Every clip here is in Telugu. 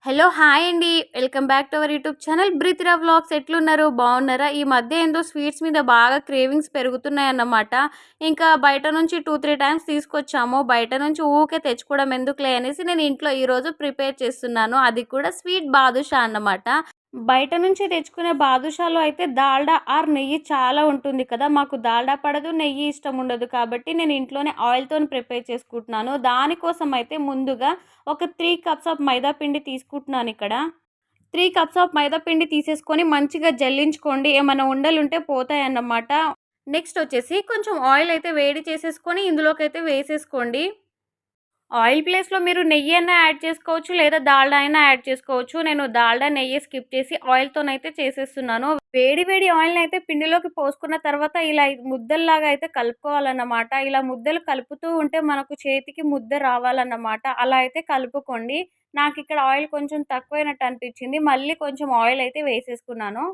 హలో! హాయ్ అండి. Welcome back to our YouTube channel 'Brithira vlogs' ఎట్లున్నారు? బాగున్నారా? ఈ మధ్య ఏందో స్వీట్స్ మీద బాగా క్రేవింగ్స్ పెరుగుతున్నాయన్నమాట. ఇంకా బయట నుంచి 2, 3 టైమ్స్ తీసుకొచ్చాము. బయట నుంచి ఊకే తెచ్చుకోవడం ఎందుకులే అనేసి నేను ఇంట్లో ఈరోజు ప్రిపేర్ చేస్తున్నాను. అది కూడా స్వీట్ బాదుషా అన్నమాట. బయట నుంచి తెచ్చుకునే బాదుషాలో అయితే డాల్డా ఆర్ నెయ్యి చాలా ఉంటుంది కదా! మాకు డాల్డా పడదు, నెయ్యి ఇష్టం ఉండదు. కాబట్టి నేను ఇంట్లోనే ఆయిల్‌తోని ప్రిపేర్ చేసుకుంటున్నాను. దానికోసం అయితే ముందుగా ఒక 3 కప్స్ ఆఫ్ మైదా పిండి తీసుకుంటున్నానిక్కడ. 3 కప్స్ ఆఫ్ మైదా పిండి తీసేసుకొని మంచిగా జల్లించుకోండి. ఏమన్నా ఉండలుంటే పోతాయన్నమాట. నెక్స్ట్ వచ్చేసి కొంచెం ఆయిల్ అయితే వేడి చేసేసుకొని ఇందులోకైతే వేసేసుకోండి. ఆయిల్ ప్లేస్‌లో మీరు నెయ్యన్నా యాడ్ చేసుకోవచ్చు. లేదా డాల్డా అయినా యాడ్ చేసుకోవచ్చు. నేను డాల్డా, నెయ్యి స్కిప్ చేసి ఆయిల్‌తోనైతే చేసేస్తున్నాను. వేడి వేడి ఆయిల్‌నైతే పిండిలోకి పోసుకున్న తర్వాత ఇలా ముద్దల్లాగా అయితే కలుపుకోవాలన్నమాట. ఇలా ముద్దలు కలుపుతూ ఉంటే మనకు చేతికి ముద్ద రావాలన్నమాట. అలా అయితే కలుపుకోండి. నాకిక్కడ ఆయిల్ కొంచెం తక్కువైనట్టు అనిపించింది. మళ్ళీ కొంచెం ఆయిల్ అయితే వేసేసుకున్నాను.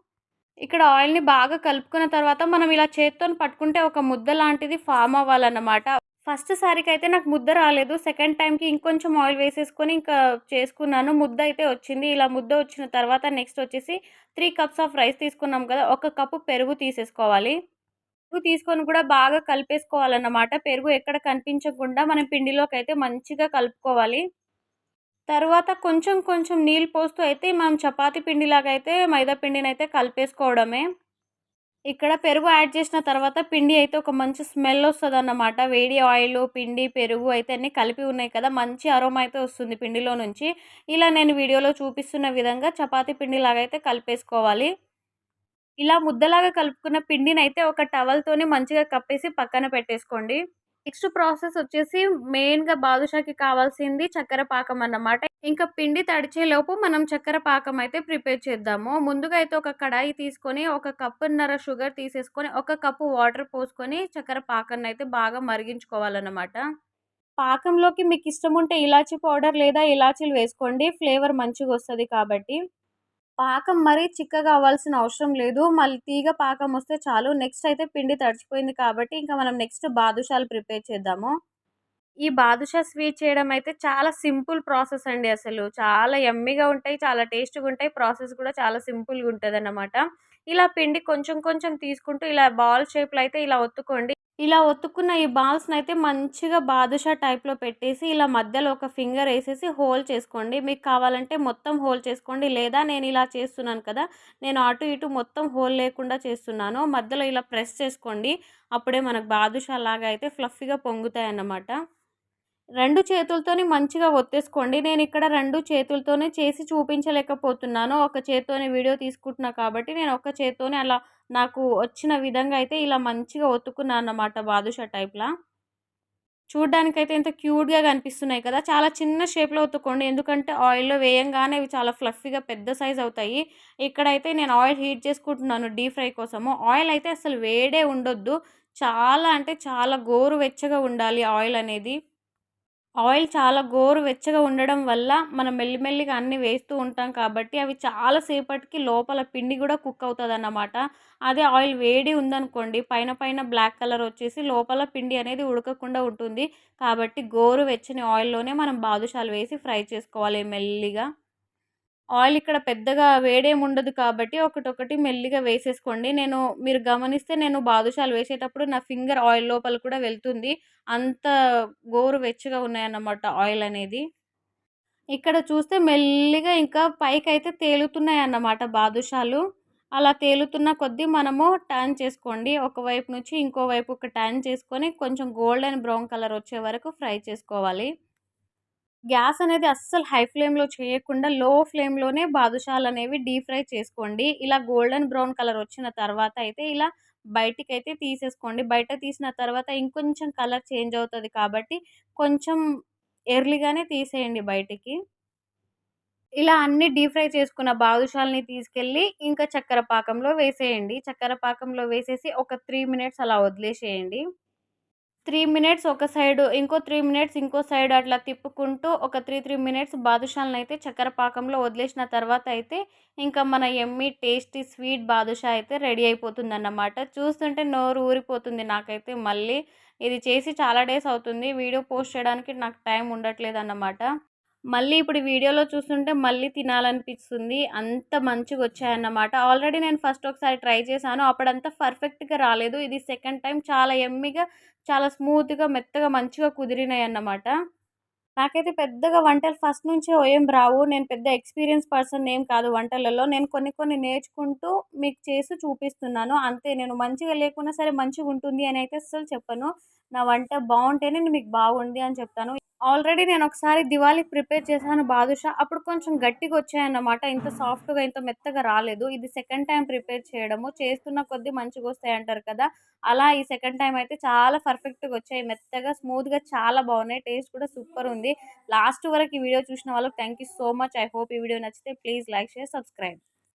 ఇక్కడ ఆయిల్‌ని బాగా కలుపుకున్న తర్వాత మనం ఇలా చేత్తోని పట్టుకుంటే ఒక ముద్ద లాంటిది ఫార్మ్ అవ్వాలన్నమాట. ఫస్ట్ సారికైతే నాకు ముద్ద రాలేదు. సెకండ్ టైమ్‌కి ఇంకొంచెం ఆయిల్ వేసేసుకొని ఇంకా చేసుకున్నాను. ముద్ద అయితే వచ్చింది. ఇలా ముద్ద వచ్చిన తర్వాత నెక్స్ట్ వచ్చేసి 3 కప్స్ ఆఫ్ రైస్ తీసుకున్నాం కదా! ఒక కప్పు పెరుగు తీసేసుకోవాలి. పెరుగు తీసుకొని కూడా బాగా కలిపేసుకోవాలన్నమాట. పెరుగు ఎక్కడ కనిపించకుండా మనం పిండిలోకైతే మంచిగా కలుపుకోవాలి. తరువాత కొంచెం కొంచెం నీళ్ళు పోస్తూ అయితే మనం చపాతీ పిండిలాగా అయితే మైదా పిండినైతే కలిపేసుకోవడమే. ఇక్కడ పెరుగు యాడ్ చేసిన తర్వాత పిండి అయితే ఒక మంచి స్మెల్ ఒస్తదన్నమాట. వేడి ఆయిలు, పిండి, పెరుగు అయితే అన్నీ కలిపి ఉన్నాయి కదా! మంచి అరోమా అయితే వస్తుంది పిండిలో నుంచి. ఇలా నేను వీడియోలో చూపిస్తున్న విధంగా చపాతీ పిండిలాగా అయితే కలిపేసుకోవాలి. ఇలా ముద్దలాగా కలుపుకున్న పిండినైతే ఒక టవల్‌తోని మంచిగా కప్పేసి పక్కన పెట్టేసుకోండి. నెక్స్ట్ ప్రాసెస్ వచ్చేసి మెయిన్‌గా బాదుషాకి కావాల్సింది చక్కెర పాకం అన్నమాట. ఇంకా పిండి తడిచేలోపు మనం చక్కెర పాకం అయితే ప్రిపేర్ చేద్దాము. ముందుగా అయితే ఒక కడాయి తీసుకొని, ఒక కప్పున్నర షుగర్ తీసేసుకొని, ఒక కప్పు వాటర్ పోసుకొని చక్కెర పాకాన్నయితే బాగా మరిగించుకోవాలన్నమాట. పాకంలోకి మీకిష్టముంటే ఇలాచీ పౌడర్ లేదా ఇలాచీలు వేసుకోండి. ఫ్లేవర్ మంచిగొస్తది కాబట్టి. పాకం మరీ చిక్కగా అవ్వాల్సిన అవసరం లేదు. మళ్ళీ తీగ పాకమొస్తే చాలు. నెక్స్ట్ అయితే పిండి తడిచిపోయింది కాబట్టి, ఇంకా మనం నెక్స్ట్ బాదుషాలు ప్రిపేర్ చేద్దాము. ఈ బాదుషా స్వీట్ చేయడం అయితే చాలా సింపుల్ ప్రాసెస్ అండి అసలు. చాలా యమ్మీగా ఉంటాయి. చాలా టేస్ట్‌గుంటాయి. ప్రాసెస్ కూడా చాలా సింపుల్‌గా ఉంటదన్నమాట. ఇలా పిండి కొంచెం కొంచెం తీసుకుంటూ ఇలా బాల్ షేప్‌లో అయితే ఇలా ఒత్తుకోండి. ఇలా ఒత్తుకున్న ఈ బాల్స్‌నైతే మంచిగా బాదుషా టైప్‌లో పెట్టేసి ఇలా మధ్యలో ఒక ఫింగర్ ఏసేసి హోల్ చేసుకోండి. మీకు కావాలంటే మొత్తం హోల్ చేసుకోండి. లేదా నేను ఇలా చేస్తున్నాను కదా! నేను అటు ఇటు మొత్తం హోల్ లేకుండా చేస్తున్నాను. మధ్యలో ఇలా ప్రెస్ చేసుకోండి. అప్పుడే మనకు బాదుషా లాగా అయితే ఫ్లఫీగా పొంగుతాయన్నమాట. 2 చేతులతోని మంచిగా ఒత్తేసుకోండి. నేనిక్కడ 2 చేతులతోనే చేసి చూపించలేకపోతున్నాను. ఒక చేత్తోనే వీడియో తీసుకుంటున్నా కాబట్టి, నేను ఒక్క చేత్తోనే అలా నాకు వచ్చిన విధంగా అయితే ఇలా మంచిగా ఒత్తుకున్నా అన్నమాట బాదుషా టైప్‌లా. చూడ్డానికైతే ఎంత క్యూట్‌గా కనిపిస్తున్నాయి కదా! చాలా చిన్న షేప్‌లో ఒత్తుకోండి. ఎందుకంటే ఆయిల్‌లో వేయంగానే ఇవి చాలా ఫ్లఫీగా పెద్ద సైజ్ అవుతాయి. ఇక్కడైతే నేను ఆయిల్ హీట్ చేసుకుంటున్నాను డీప్ ఫ్రై కోసము. ఆయిల్ అయితే అసలు వేడే ఉండొద్దు. చాలా అంటే చాలా గోరువెచ్చగా ఉండాలి ఆయిల్ అనేది. ఆయిల్ చాలా గోరువెచ్చగా ఉండడం వల్ల మనం మెల్లిమెల్లిగా అన్నీ వేస్తూ ఉంటాం కాబట్టి అవి చాలా సేపటికి లోపల పిండి గూడా కుక్ అవుతదన్నమాట. అదే ఆయిల్ వేడి ఉందనుకోండి పైన పైన బ్లాక్ కలర్ వచ్చేసి లోపల పిండి అనేది ఉడకకుండా ఉంటుంది. కాబట్టి గోరువెచ్చని ఆయిల్‌లోనే మనం బాదుషాలు వేసి ఫ్రై చేసుకోవాలి మెల్లిగా. ఆయిల్ ఇక్కడ పెద్దగా వేడేముండదు కాబట్టి ఒకటొకటి మెల్లిగా వేసేసుకోండి. మీరు గమనిస్తే నేను బాదుషాలు వేసేటప్పుడు నా ఫింగర్ ఆయిల్ లోపల కూడా వెళ్తుంది. అంత గోరువెచ్చగా ఉన్నాయన్నమాట ఆయిల్ అనేది. ఇక్కడ చూస్తే మెల్లిగా ఇంకా పైకైతే తేలుతున్నాయన్నమాట బాదుషాలు. అలా తేలుతున్న కొద్దీ మనము టర్న్ చేసుకోండి. ఒకవైపు నుంచి ఇంకో వైపుకి టర్న్ చేసుకొని కొంచెం గోల్డెన్ బ్రౌన్ కలర్ వచ్చే వరకు ఫ్రై చేసుకోవాలి. గ్యాస్ అనేది అస్సలు హై ఫ్లేమ్‌లో చేయకుండా లో ఫ్లేమ్‌లోనే బాదుషాలనేవి డీప్ ఫ్రై చేసుకోండి. ఇలా గోల్డెన్ బ్రౌన్ కలర్ వచ్చిన తర్వాత అయితే ఇలా బయటికైతే తీసేసుకోండి. బయట తీసిన తర్వాత ఇంకొంచెం కలర్ చేంజ్ అవుతది కాబట్టి కొంచెం ఎర్లీగానే తీసేయండి బయటికి. ఇలా అన్నీ డీప్ ఫ్రై చేసుకున్న బాదుషాలని తీసుకెళ్ళి ఇంకా చక్కెర పాకంలో వేసేయండి. చక్కెర పాకంలో వేసేసి ఒక 3 మినిట్స్ అలా వదిలేసేయండి. 3 మినిట్స్ ఒక సైడు, ఇంకో 3 మినిట్స్ ఇంకో సైడ్ అట్లా తిప్పుకుంటూ ఒక 3 మినిట్స్ బాదుషాలనైతే చక్కెర పాకంలో వదిలేసిన తర్వాత అయితే, ఇంకా మన యమ్మీ టేస్టీ స్వీట్ బాదుషా అయితే రెడీ అయిపోతుందన్నమాట. చూస్తుంటే నోరు ఊరిపోతుంది నాకైతే మళ్ళీ. ఇది చేసి చాలా డేస్ అవుతుంది. వీడియో పోస్ట్ చేయడానికి నాకు టైం ఉండట్లేదన్నమాట. మళ్ళీ ఇప్పుడు వీడియోలో చూస్తుంటే మళ్ళీ తినాలనిపిస్తుంది. అంత మంచిగొచ్చాయన్నమాట. ఆల్రెడీ నేను ఫస్ట్ ఒకసారి ట్రై చేశాను. అప్పుడంత పర్ఫెక్ట్‌గా రాలేదు. ఇది సెకండ్ టైమ్ చాలా యమ్మీగా, చాలా స్మూత్‌గా, మెత్తగా మంచిగా కుదిరినాయన్నమాట. నాకైతే పెద్దగా వంటలు ఫస్ట్ నుంచే ఏం రావు. నేను పెద్ద ఎక్స్‌పీరియన్స్ పర్సన్ ఏం కాదు వంటలలో. నేను కొన్ని కొన్ని నేర్చుకుంటూ మీకు చేసి చూపిస్తున్నాను. అంతే, నేను మంచిగా లేకున్నా సరే మంచిగుంటుంది అనైతే అస్సలు చెప్పను. నా వంట బావుంటేనే నేను మీకు బాగుంది అని చెప్తాను. ఆల్రెడీ నేనొకసారి దివాళీకి ప్రిపేర్ చేశాను బాదుషా. అప్పుడు కొంచెం గట్టిగొచ్చాయన్నమాట. ఇంత సాఫ్ట్‌గా, ఇంత మెత్తగా రాలేదు. ఇది సెకండ్ టైమ్ ప్రిపేర్ చేయడము. చేస్తున్న కొద్దీ మంచిగొస్తాయంటారు కదా! అలా ఈ సెకండ్ టైమ్ అయితే చాలా పర్ఫెక్ట్‌గొచ్చాయి. మెత్తగా, స్మూత్‌గా చాలా బావున్నాయి. టేస్ట్ కూడా సూపరుంది. లాస్ట్ వరకు ఈ వీడియో చూసిన వాళ్ళకి thank you so much. I hope ఈ వీడియో నచ్చితే ప్లీజ్ లైక్, షేర్, సబ్స్క్రైబ్.